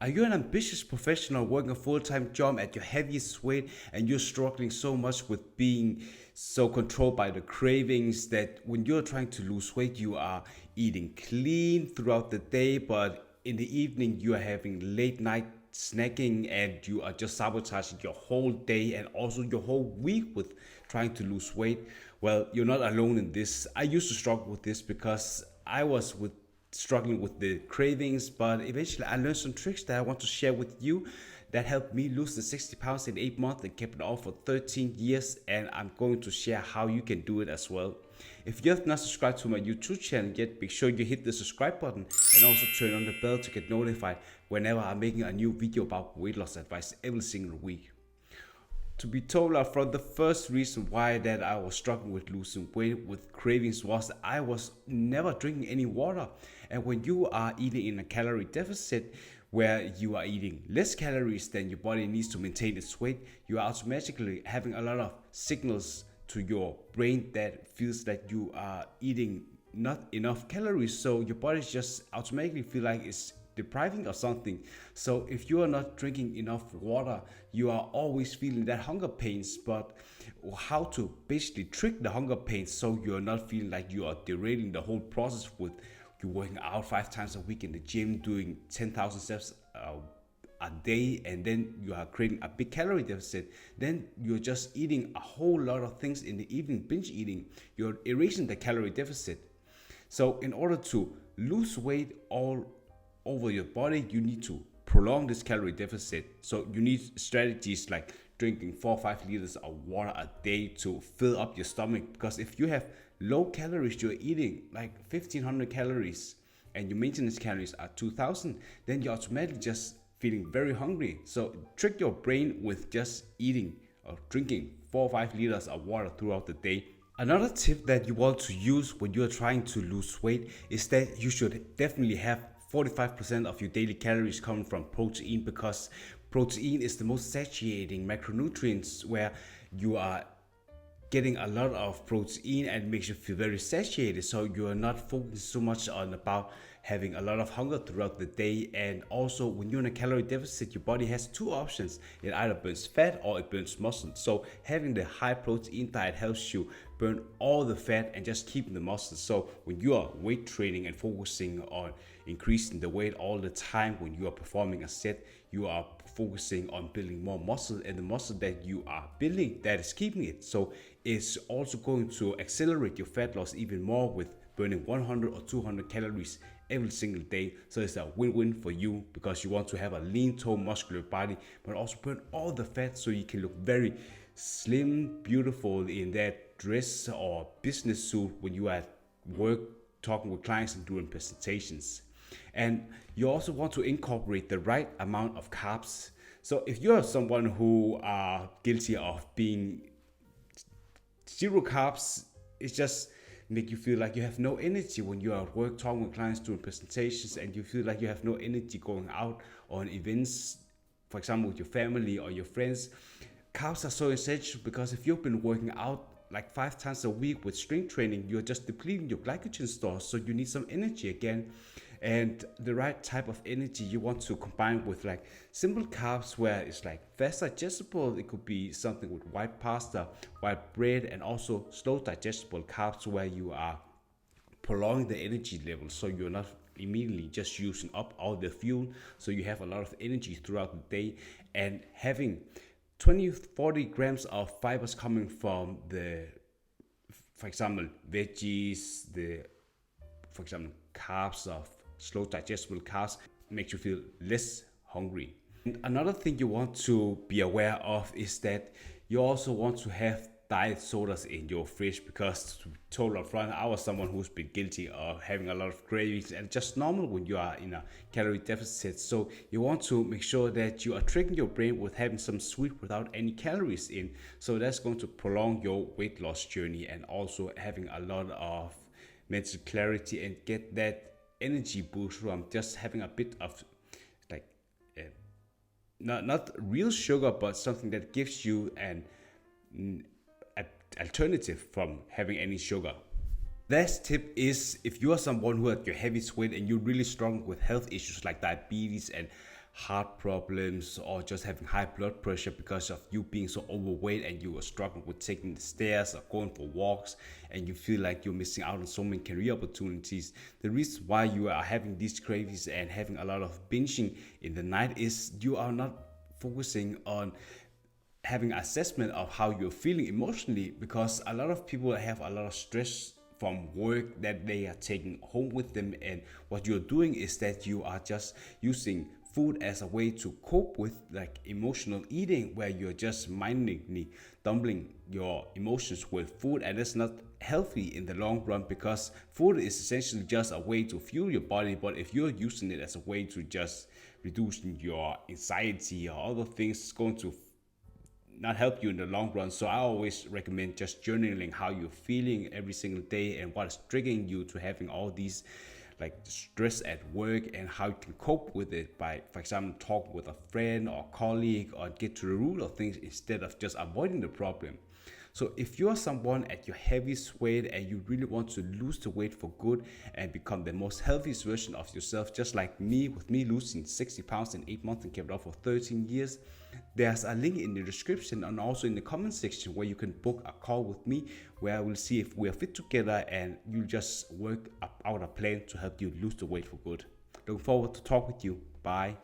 Are you an ambitious professional working a full-time job at your heaviest weight and you're struggling so much with being so controlled by the cravings that when you're trying to lose weight, you are eating clean throughout the day, but in the evening you are having late night snacking and you are just sabotaging your whole day and also your whole week with trying to lose weight? Well, you're not alone in this. I used to struggle with this because I was with struggling with the cravings, but eventually I learned some tricks that I want to share with you that helped me lose the 60 pounds in 8 months and kept it off for 13 years. And I'm going to share how you can do it as well. If you have not subscribed to my YouTube channel yet, make sure you hit the subscribe button and also turn on the bell to get notified whenever I'm making a new video about weight loss advice every single week. To be told up front, the first reason why that I was struggling with losing weight with cravings was I was never drinking any water. And when you are eating in a calorie deficit, where you are eating less calories than your body needs to maintain its weight, you are automatically having a lot of signals to your brain that feels that you are eating not enough calories. So your body just automatically feel like it's depriving of something. So if you are not drinking enough water, you are always feeling that hunger pains. But how to basically trick the hunger pains so you're not feeling like you are derailing the whole process with you working out 5 times a week in the gym, doing 10,000 steps a day, and then you are creating a big calorie deficit. Then you're just eating a whole lot of things in the evening, binge eating. You're erasing the calorie deficit. So in order to lose weight all over your body, you need to prolong this calorie deficit. So you need strategies like drinking 4 or 5 liters of water a day to fill up your stomach. Because if you have low calories, you're eating like 1500 calories and your maintenance calories are 2000, then you're automatically just feeling very hungry. So trick your brain with just eating or drinking 4 or 5 liters of water throughout the day. Another tip that you want to use when you're trying to lose weight is that you should definitely have 45% of your daily calories coming from protein, because protein is the most satiating macronutrients, where you are getting a lot of protein and makes you feel very satiated, so you are not focused so much on about having a lot of hunger throughout the day. And also when you're in a calorie deficit, your body has two options: it either burns fat or it burns muscle. So having the high protein diet helps you burn all the fat and just keeping the muscle. So when you are weight training and focusing on increasing the weight all the time, when you are performing a set, you are focusing on building more muscle, and the muscle that you are building, that is keeping it. So it's also going to accelerate your fat loss even more with burning 100 or 200 calories every single day. So it's a win-win for you, because you want to have a lean, toned, muscular body, but also burn all the fat so you can look very slim, beautiful in that dress or business suit when you are at work talking with clients and doing presentations. And you also want to incorporate the right amount of carbs. So if you're someone who are guilty of being zero carbs, it's just make you feel like you have no energy when you are at work talking with clients, doing presentations, and you feel like you have no energy going out on events, for example with your family or your friends. Carbs are so essential, because if you've been working out like 5 times a week with strength training, you're just depleting your glycogen stores, so you need some energy again. And the right type of energy you want to combine with like simple carbs, where it's like fast digestible. It could be something with white pasta, white bread, and also slow digestible carbs, where you are prolonging the energy level, so you're not immediately just using up all the fuel, so you have a lot of energy throughout the day. And having 20-40 grams of fibers coming from the, for example, veggies, the, for example, carbs of slow digestible carbs, makes you feel less hungry. And another thing you want to be aware of is that you also want to have diet sodas in your fridge, because to be told up front, I was someone who's been guilty of having a lot of cravings, and just normal when you are in a calorie deficit. So you want to make sure that you are tricking your brain with having some sweet without any calories in. So that's going to prolong your weight loss journey, and also having a lot of mental clarity and get that energy boost from just having a bit of like not real sugar, but something that gives you an alternative from having any sugar. Last tip is, if you are someone who at your heaviest weight and you're really strong with health issues like diabetes and heart problems or just having high blood pressure because of you being so overweight and you are struggling with taking the stairs or going for walks and you feel like you're missing out on so many career opportunities. The reason why you are having these cravings and having a lot of binging in the night is you are not focusing on having an assessment of how you're feeling emotionally, because a lot of people have a lot of stress from work that they are taking home with them, and what you're doing is that you are just using food as a way to cope with like emotional eating, where you're just mindlessly dumping your emotions with food, and it's not healthy in the long run, because food is essentially just a way to fuel your body. But if you're using it as a way to just reduce your anxiety or other things, it's going to not help you in the long run. So I always recommend just journaling how you're feeling every single day and what is triggering you to having all these like stress at work, and how you can cope with it by, for example, talk with a friend or colleague or get to the root of things instead of just avoiding the problem. So if you're someone at your heaviest weight and you really want to lose the weight for good and become the most healthiest version of yourself, just like me, with me losing 60 pounds in 8 months and kept it off for 13 years, there's a link in the description and also in the comment section where you can book a call with me, where I will see if we are fit together and you just work out a plan to help you lose the weight for good. Looking forward to talk with you. Bye.